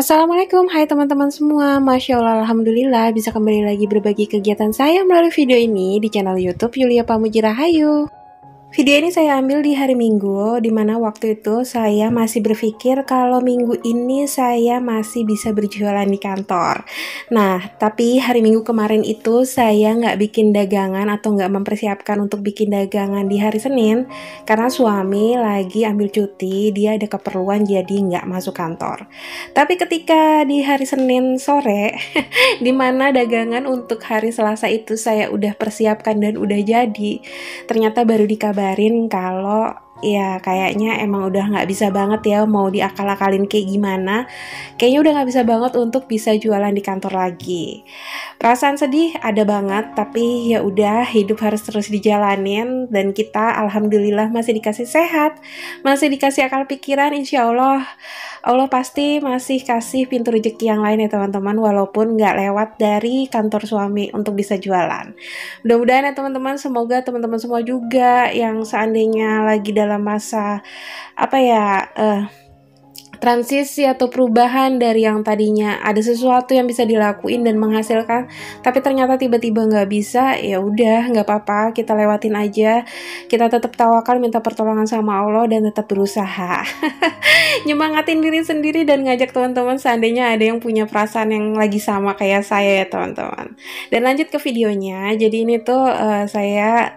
Assalamualaikum, hai teman-teman semua. Masya Allah, Alhamdulillah bisa kembali lagi berbagi kegiatan saya melalui video ini di channel YouTube Yulia Pamuji Rahayu. Video ini saya ambil di hari Minggu, di mana waktu itu saya masih berpikir kalau minggu ini saya masih bisa berjualan di kantor. Nah, tapi hari Minggu kemarin itu saya nggak bikin dagangan atau nggak mempersiapkan untuk bikin dagangan di hari Senin, karena suami lagi ambil cuti, dia ada keperluan jadi nggak masuk kantor. Tapi ketika di hari Senin sore, di mana dagangan untuk hari Selasa itu saya udah persiapkan dan udah jadi, ternyata baru dikabarin kalau ya kayaknya emang udah nggak bisa banget ya, mau diakal-akalin kayak gimana, kayaknya udah nggak bisa banget untuk bisa jualan di kantor lagi. Perasaan sedih ada banget, tapi ya udah, hidup harus terus dijalanin, dan kita alhamdulillah masih dikasih sehat, masih dikasih akal pikiran. Insya Allah Allah pasti masih kasih pintu rezeki yang lain ya teman-teman, walaupun nggak lewat dari kantor suami untuk bisa jualan. Mudah-mudahan ya teman-teman, semoga teman-teman semua juga yang seandainya lagi dalam masa transisi atau perubahan dari yang tadinya ada sesuatu yang bisa dilakuin dan menghasilkan, tapi ternyata tiba-tiba nggak bisa, ya udah nggak apa-apa, kita lewatin aja, kita tetap tawakal, minta pertolongan sama Allah, dan tetap berusaha. Nyemangatin diri sendiri dan ngajak teman-teman seandainya ada yang punya perasaan yang lagi sama kayak saya ya teman-teman. Dan lanjut ke videonya. Jadi ini tuh saya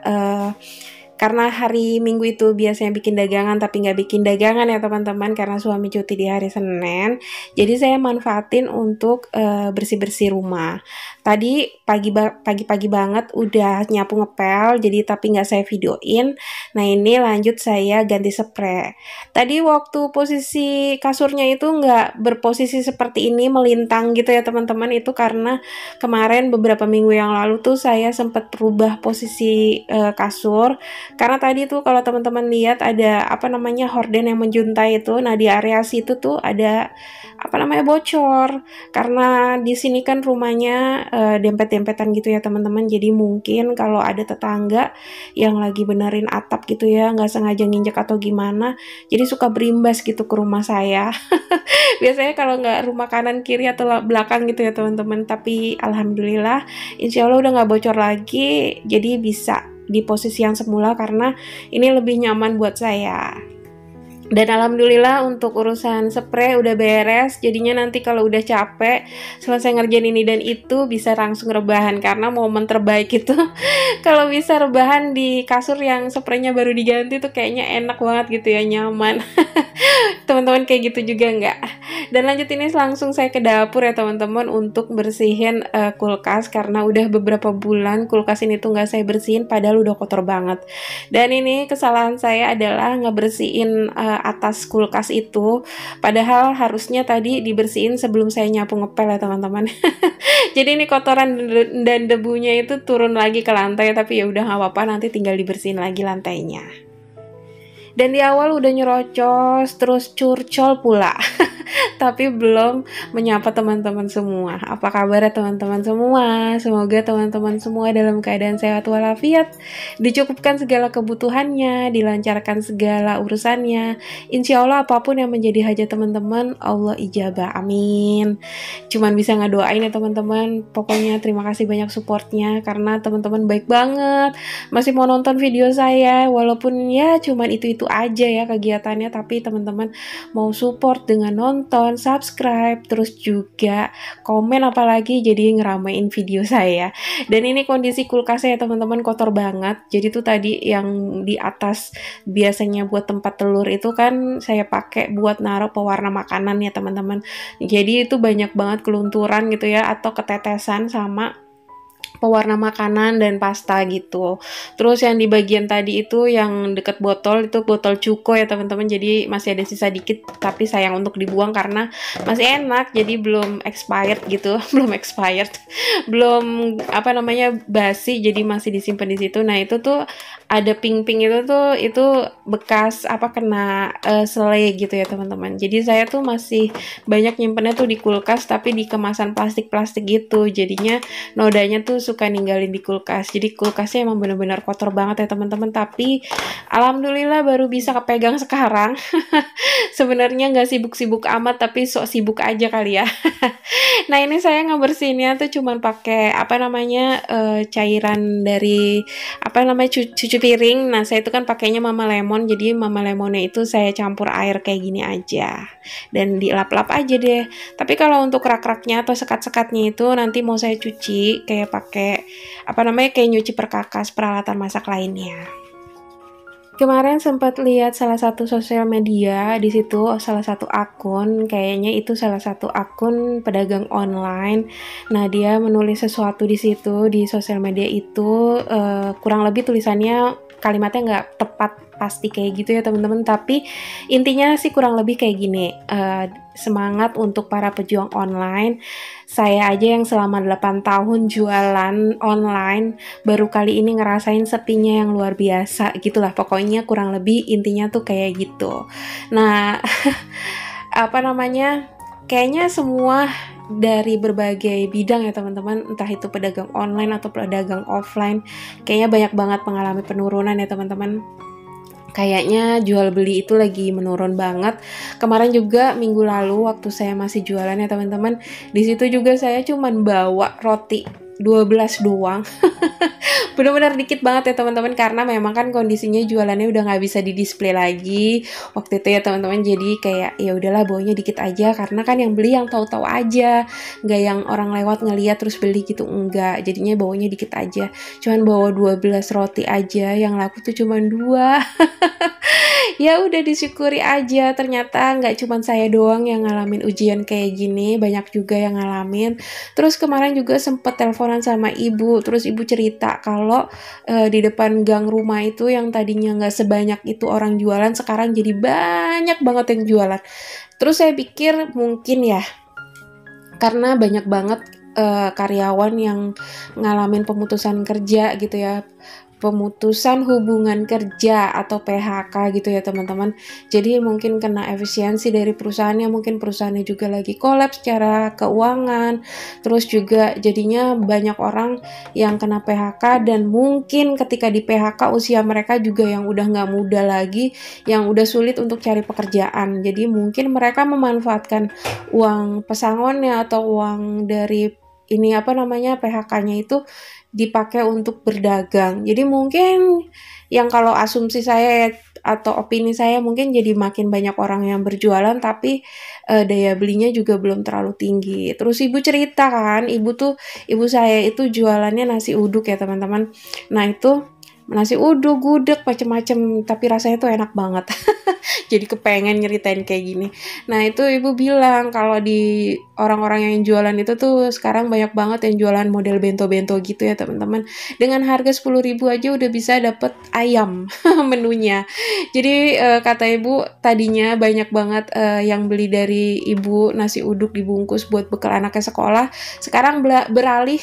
karena hari Minggu itu biasanya bikin dagangan tapi nggak bikin dagangan ya teman-teman, karena suami cuti di hari Senin. Jadi saya manfaatin untuk bersih-bersih rumah. Tadi pagi-pagi banget udah nyapu ngepel, jadi tapi nggak saya videoin. Nah ini lanjut saya ganti spray. Tadi waktu posisi kasurnya itu nggak berposisi seperti ini melintang gitu ya teman-teman, itu karena kemarin beberapa minggu yang lalu tuh saya sempat berubah posisi kasur. Karena tadi tuh kalau teman-teman lihat ada horden yang menjuntai itu. Nah di area situ tuh ada bocor. Karena di sini kan rumahnya dempet-dempetan gitu ya teman-teman. Jadi mungkin kalau ada tetangga yang lagi benerin atap gitu ya, nggak sengaja nginjek atau gimana, jadi suka berimbas gitu ke rumah saya. Biasanya kalau nggak rumah kanan kiri atau belakang gitu ya teman-teman. Tapi alhamdulillah insya Allah udah nggak bocor lagi, jadi bisa di posisi yang semula karena ini lebih nyaman buat saya. Dan alhamdulillah untuk urusan spray udah beres, jadinya nanti kalau udah capek selesai ngerjain ini dan itu bisa langsung rebahan, karena momen terbaik itu kalau bisa rebahan di kasur yang spraynya baru diganti tuh kayaknya enak banget gitu ya, nyaman. Teman-teman kayak gitu juga nggak? Dan lanjut ini langsung saya ke dapur ya teman-teman untuk bersihin kulkas, karena udah beberapa bulan kulkas ini tuh nggak saya bersihin padahal udah kotor banget. Dan ini kesalahan saya adalah ngebersihin atas kulkas itu, padahal harusnya tadi dibersihin sebelum saya nyapu ngepel ya teman-teman. Jadi ini kotoran dan debunya itu turun lagi ke lantai, tapi ya udah nggak apa-apa, nanti tinggal dibersihin lagi lantainya. Dan di awal udah nyerocos, terus curcol pula. Tapi belum menyapa teman-teman semua. Apa kabar ya teman-teman semua? Semoga teman-teman semua dalam keadaan sehat walafiat, dicukupkan segala kebutuhannya, dilancarkan segala urusannya. Insya Allah apapun yang menjadi hajat teman-teman, Allah ijabah, amin. Cuman bisa ngedoain ya teman-teman. Pokoknya terima kasih banyak supportnya, karena teman-teman baik banget, masih mau nonton video saya, walaupun ya cuman itu-itu aja ya kegiatannya, tapi teman-teman mau support dengan nonton, subscribe, terus juga komen, apalagi jadi ngeramein video saya. Dan ini kondisi kulkasnya ya teman-teman kotor banget. Jadi tuh tadi yang di atas biasanya buat tempat telur itu kan saya pakai buat naruh pewarna makanan ya teman-teman. Jadi itu banyak banget kelunturan gitu ya, atau ketetesan sama pewarna makanan dan pasta gitu. Terus yang di bagian tadi itu yang deket botol, itu botol cuko ya teman-teman, jadi masih ada sisa dikit, tapi sayang untuk dibuang karena masih enak, jadi belum expired gitu. belum basi, jadi masih disimpan di situ. Nah itu tuh ada pink-pink itu bekas kena selai gitu ya teman-teman. Jadi saya tuh masih banyak nyimpennya tuh di kulkas, tapi di kemasan plastik-plastik gitu, jadinya nodanya tuh suka ninggalin di kulkas. Jadi kulkasnya emang bener-bener kotor banget ya teman-teman. Tapi alhamdulillah baru bisa kepegang sekarang. Sebenarnya nggak sibuk-sibuk amat, tapi sok sibuk aja kali ya. Nah ini saya ngebersihinnya tuh cuman pakai apa namanya cairan dari apa namanya cuci piring. Nah saya itu kan pakainya Mama Lemon, jadi Mama Lemonnya itu saya campur air kayak gini aja dan dilap-lap aja deh. Tapi kalau untuk rak-raknya atau sekat-sekatnya itu nanti mau saya cuci kayak pakai apa namanya kayak nyuci perkakas peralatan masak lainnya. Kemarin sempat lihat salah satu sosial media, di situ salah satu akun, kayaknya itu salah satu akun pedagang online. Nah, dia menulis sesuatu di situ di sosial media itu kurang lebih tulisannya kalimatnya nggak tepat pasti kayak gitu ya teman-teman, tapi intinya sih kurang lebih kayak gini. Semangat untuk para pejuang online. Saya aja yang selama 8 tahun jualan online baru kali ini ngerasain sepinya yang luar biasa gitulah, pokoknya kurang lebih intinya tuh kayak gitu. Nah apa namanya, kayaknya semua dari berbagai bidang ya teman-teman, entah itu pedagang online atau pedagang offline, kayaknya banyak banget mengalami penurunan ya teman-teman. Kayaknya jual beli itu lagi menurun banget. Kemarin juga minggu lalu waktu saya masih jualan ya teman-teman, di situ juga saya cuman bawa roti 12 doang. Bener-bener dikit banget ya teman-teman, karena memang kan kondisinya jualannya udah nggak bisa di display lagi waktu itu ya teman-teman. Jadi kayak ya udahlah bawanya dikit aja, karena kan yang beli yang tahu-tahu aja, nggak yang orang lewat ngeliat terus beli gitu, enggak. Jadinya bawanya dikit aja, cuman bawa 12 roti aja, yang laku tuh cuman 2. Ya udah disyukuri aja, ternyata nggak cuma saya doang yang ngalamin ujian kayak gini, banyak juga yang ngalamin. Terus kemarin juga sempet teleponan sama ibu, terus ibu cerita kalau di depan gang rumah itu yang tadinya nggak sebanyak itu orang jualan, sekarang jadi banyak banget yang jualan. Terus saya pikir mungkin ya karena banyak banget karyawan yang ngalamin pemutusan kerja gitu ya, pemutusan hubungan kerja atau PHK gitu ya teman-teman. Jadi mungkin kena efisiensi dari perusahaannya, mungkin perusahaannya juga lagi kolaps secara keuangan. Terus juga jadinya banyak orang yang kena PHK, dan mungkin ketika di PHK usia mereka juga yang udah nggak muda lagi, yang udah sulit untuk cari pekerjaan. Jadi mungkin mereka memanfaatkan uang pesangonnya atau uang dari ini apa namanya PHK-nya itu dipakai untuk berdagang. Jadi mungkin yang kalau asumsi saya atau opini saya mungkin jadi makin banyak orang yang berjualan, tapi daya belinya juga belum terlalu tinggi. Terus ibu cerita kan, ibu saya itu jualannya nasi uduk ya teman-teman. Nah itu nasi uduk, gudeg, macem-macem, tapi rasanya tuh enak banget. Jadi kepengen nyeritain kayak gini. Nah itu ibu bilang kalau di orang-orang yang jualan itu tuh sekarang banyak banget yang jualan model bento-bento gitu ya teman-teman. Dengan harga 10.000 aja udah bisa dapet ayam menunya. Jadi kata ibu tadinya banyak banget yang beli dari ibu nasi uduk dibungkus buat bekal anaknya sekolah. Sekarang beralih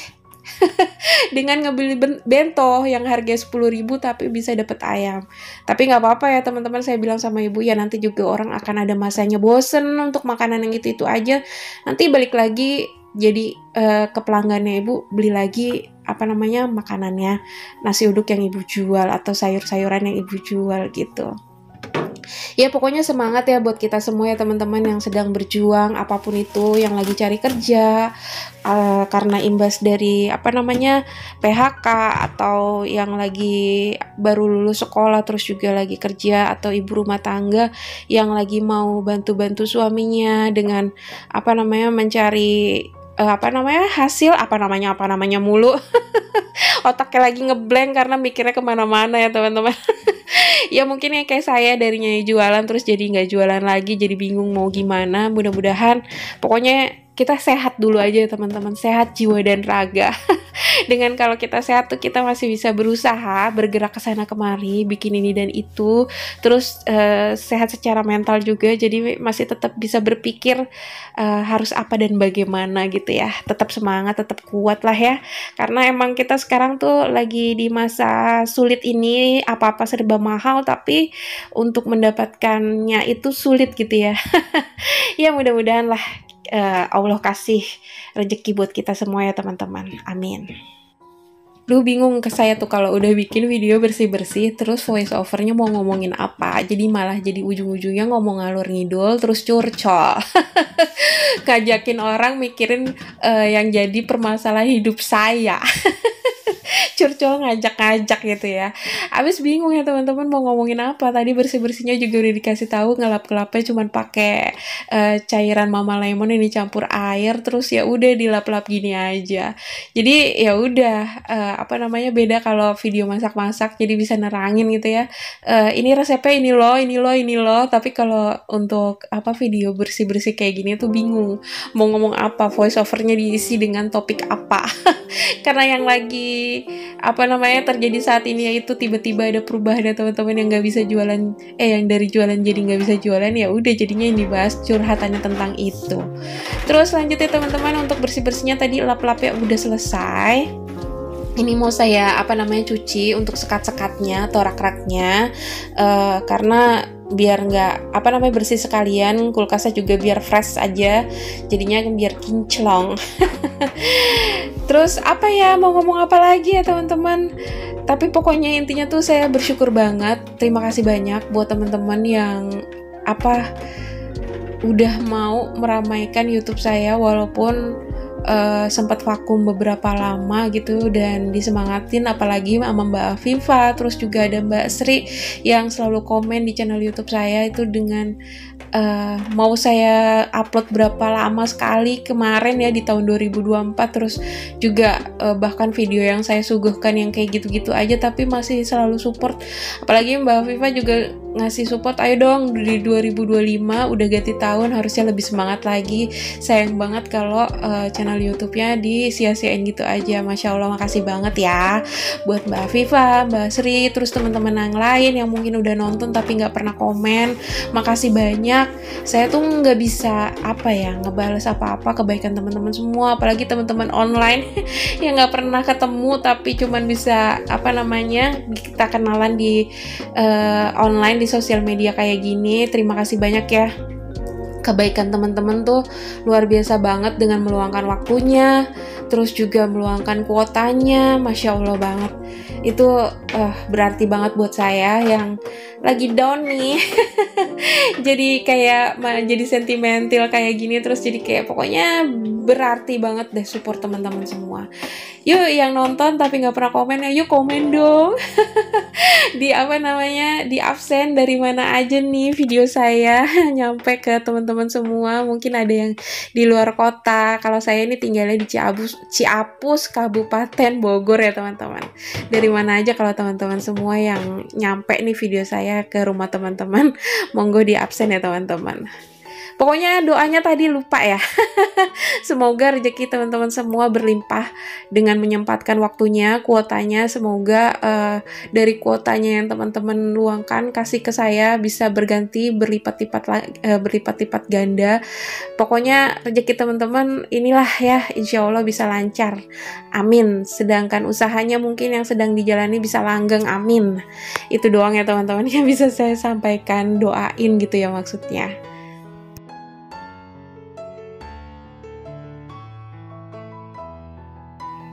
dengan ngebeli bento yang harga 10.000 tapi bisa dapet ayam. Tapi nggak apa-apa ya teman-teman, saya bilang sama ibu ya nanti juga orang akan ada masanya bosen untuk makanan yang itu aja. Nanti balik lagi jadi ke pelanggannya ibu beli lagi apa namanya makanannya, nasi uduk yang ibu jual atau sayur-sayuran yang ibu jual gitu. Ya pokoknya semangat ya buat kita semua ya teman-teman yang sedang berjuang apapun itu, yang lagi cari kerja karena imbas dari apa namanya PHK, atau yang lagi baru lulus sekolah terus juga lagi kerja, atau ibu rumah tangga yang lagi mau bantu-bantu suaminya dengan apa namanya mencari hasil apa namanya mulu. Otaknya lagi ngeblank karena mikirnya kemana-mana ya teman-teman. Ya mungkin ya kayak saya darinya jualan terus jadi nggak jualan lagi, jadi bingung mau gimana. Mudah-mudahan pokoknya kita sehat dulu aja ya teman-teman, sehat jiwa dan raga. Dengan kalau kita sehat tuh kita masih bisa berusaha bergerak ke sana kemari, bikin ini dan itu, terus sehat secara mental juga, jadi masih tetap bisa berpikir harus apa dan bagaimana gitu ya. Tetap semangat, tetap kuat lah ya, karena emang kita sekarang tuh lagi di masa sulit ini, apa-apa serba mahal, tapi untuk mendapatkannya itu sulit gitu ya. Ya mudah-mudahan lah Allah kasih rezeki buat kita semua ya teman-teman, amin. Duh bingung ke saya tuh kalau udah bikin video bersih-bersih terus voice overnya mau ngomongin apa. Jadi malah jadi ujung-ujungnya ngomong ngalur ngidul terus curcol. Ngajakin orang mikirin yang jadi permasalahan hidup saya. Curcol ngajak-ngajak gitu ya. Abis bingung ya teman-teman mau ngomongin apa. Tadi bersih-bersihnya juga udah dikasih tahu, ngelap-ngelapnya cuman pakai cairan Mama Lemon yang dicampur air, terus ya udah dilap-lap gini aja. Jadi ya udah beda kalau video masak-masak, jadi bisa nerangin gitu ya. Ini resepnya ini loh. Tapi kalau untuk video bersih-bersih kayak gini tuh bingung mau ngomong apa, voice overnya diisi dengan topik apa. Karena yang lagi terjadi saat ini yaitu tiba-tiba ada perubahan ya teman-teman, yang nggak bisa jualan yang dari jualan jadi nggak bisa jualan, ya udah jadinya yang dibahas curhatannya tentang itu. Terus lanjut ya teman-teman, untuk bersih-bersihnya tadi lap-lapnya udah selesai. Ini mau saya cuci untuk sekat-sekatnya atau rak-raknya, karena biar nggak bersih sekalian, kulkasnya juga biar fresh aja, jadinya biar kinclong. Terus mau ngomong apa lagi ya teman-teman? Tapi pokoknya intinya tuh saya bersyukur banget, terima kasih banyak buat teman-teman yang udah mau meramaikan YouTube saya walaupun sempat vakum beberapa lama gitu, dan disemangatin apalagi sama Mbak Afifa, terus juga ada Mbak Sri yang selalu komen di channel YouTube saya itu dengan mau saya upload berapa lama sekali kemarin ya di tahun 2024, terus juga bahkan video yang saya suguhkan yang kayak gitu-gitu aja tapi masih selalu support. Apalagi Mbak Afifa juga ngasih support, ayo dong di 2025 udah ganti tahun harusnya lebih semangat lagi. Sayang banget kalau channel YouTube-nya disia-siain gitu aja. Masya Allah, makasih banget ya buat Mbak Afifa, Mbak Sri, terus teman-teman yang lain yang mungkin udah nonton tapi nggak pernah komen. Makasih banyak. Saya tuh nggak bisa ngebales apa-apa kebaikan teman-teman semua, apalagi teman-teman online yang nggak pernah ketemu tapi cuman bisa kita kenalan di online di sosial media kayak gini. Terima kasih banyak ya. Kebaikan teman-teman tuh luar biasa banget dengan meluangkan waktunya, terus juga meluangkan kuotanya. Masya Allah banget. Itu berarti banget buat saya yang lagi down nih. Jadi kayak jadi sentimental kayak gini, terus jadi kayak pokoknya berarti banget deh support teman-teman semua. Yuk yang nonton tapi nggak pernah komen ya, yuk komen dong. Di di absen dari mana aja nih video saya nyampe ke teman-teman semua. Mungkin ada yang di luar kota. Kalau saya ini tinggalnya di Ciapus, Kabupaten Bogor ya teman-teman. Dari mana aja kalau teman-teman semua yang nyampe nih video saya ke rumah teman-teman, monggo di absen ya teman-teman. Pokoknya doanya tadi lupa ya. Semoga rezeki teman-teman semua berlimpah dengan menyempatkan waktunya, kuotanya. Semoga dari kuotanya yang teman-teman luangkan kasih ke saya bisa berganti berlipat-lipat ganda. Pokoknya rezeki teman-teman inilah ya, insya Allah bisa lancar. Amin. Sedangkan usahanya mungkin yang sedang dijalani bisa langgeng. Amin. Itu doang ya teman-teman yang bisa saya sampaikan, doain gitu ya maksudnya.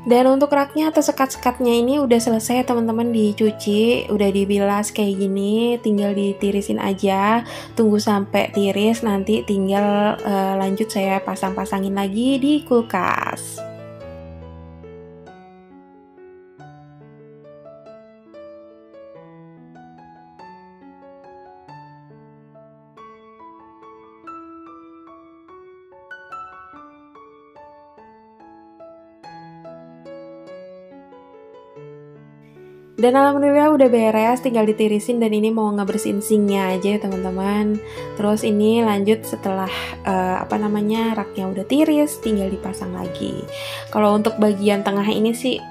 Dan untuk raknya atau sekat-sekatnya ini udah selesai teman-teman dicuci, udah dibilas kayak gini, tinggal ditirisin aja, tunggu sampai tiris, nanti tinggal lanjut saya pasang-pasangin lagi di kulkas. Dan alhamdulillah udah beres, tinggal ditirisin, dan ini mau ngebersihin sinknya aja ya teman-teman. Terus ini lanjut setelah raknya udah tiris, tinggal dipasang lagi. Kalau untuk bagian tengah ini sih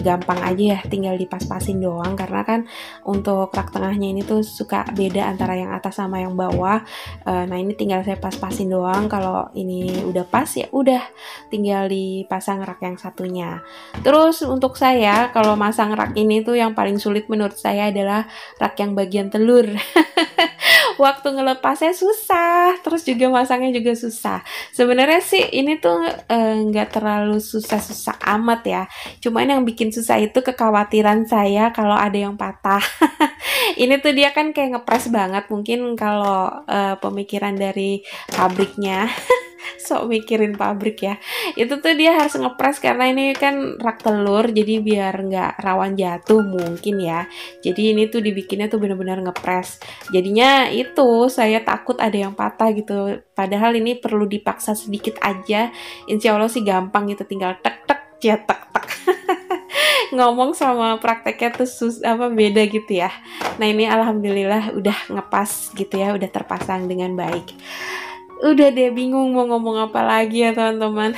gampang aja ya, tinggal dipas-pasin doang, karena kan untuk rak tengahnya ini tuh suka beda antara yang atas sama yang bawah. Nah ini tinggal saya pas-pasin doang. Kalau ini udah pas ya udah tinggal dipasang rak yang satunya. Terus untuk saya kalau masang rak ini tuh yang paling sulit menurut saya adalah rak yang bagian telur. waktu ngelepasnya susah, terus juga masangnya juga susah. Sebenarnya sih ini tuh nggak terlalu susah-susah amat ya. Cuman yang bikin susah itu kekhawatiran saya kalau ada yang patah. Ini tuh dia kan kayak ngepres banget, mungkin kalau pemikiran dari pabriknya. Sok mikirin pabrik ya, itu tuh dia harus ngepres karena ini kan rak telur, jadi biar nggak rawan jatuh mungkin ya. Jadi ini tuh dibikinnya tuh bener-bener ngepres, jadinya itu saya takut ada yang patah gitu, padahal ini perlu dipaksa sedikit aja. Insya Allah sih gampang gitu, tinggal tek tek cetek tek. Ngomong sama prakteknya tuh beda gitu ya. Nah ini alhamdulillah udah ngepas gitu ya, udah terpasang dengan baik. Udah deh bingung mau ngomong apa lagi ya teman-teman.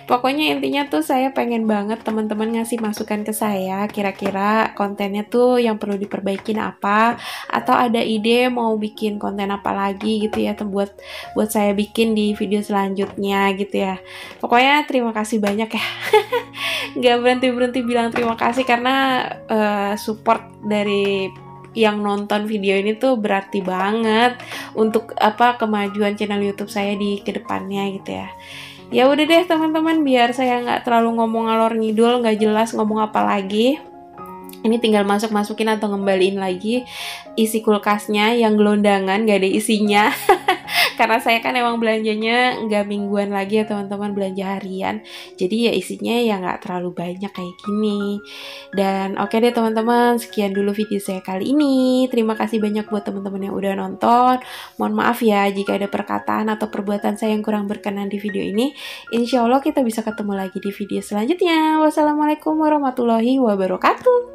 Pokoknya intinya tuh saya pengen banget teman-teman ngasih masukan ke saya, kira-kira kontennya tuh yang perlu diperbaikin apa, atau ada ide mau bikin konten apa lagi gitu ya, buat saya bikin di video selanjutnya gitu ya. Pokoknya terima kasih banyak ya. Nggak berhenti bilang terima kasih karena support dari yang nonton video ini tuh berarti banget untuk kemajuan channel YouTube saya di kedepannya gitu ya. Ya udah deh teman-teman, biar saya nggak terlalu ngomong ngalor ngidul, nggak jelas ngomong apa lagi. Ini tinggal masukin atau ngembaliin lagi isi kulkasnya yang gelondangan, gak ada isinya. Karena saya kan emang belanjanya nggak mingguan lagi ya teman-teman, belanja harian. Jadi ya isinya ya nggak terlalu banyak kayak gini. Dan oke deh teman-teman, sekian dulu video saya kali ini. Terima kasih banyak buat teman-teman yang udah nonton. Mohon maaf ya jika ada perkataan atau perbuatan saya yang kurang berkenan di video ini. Insya Allah kita bisa ketemu lagi di video selanjutnya. Wassalamualaikum warahmatullahi wabarakatuh.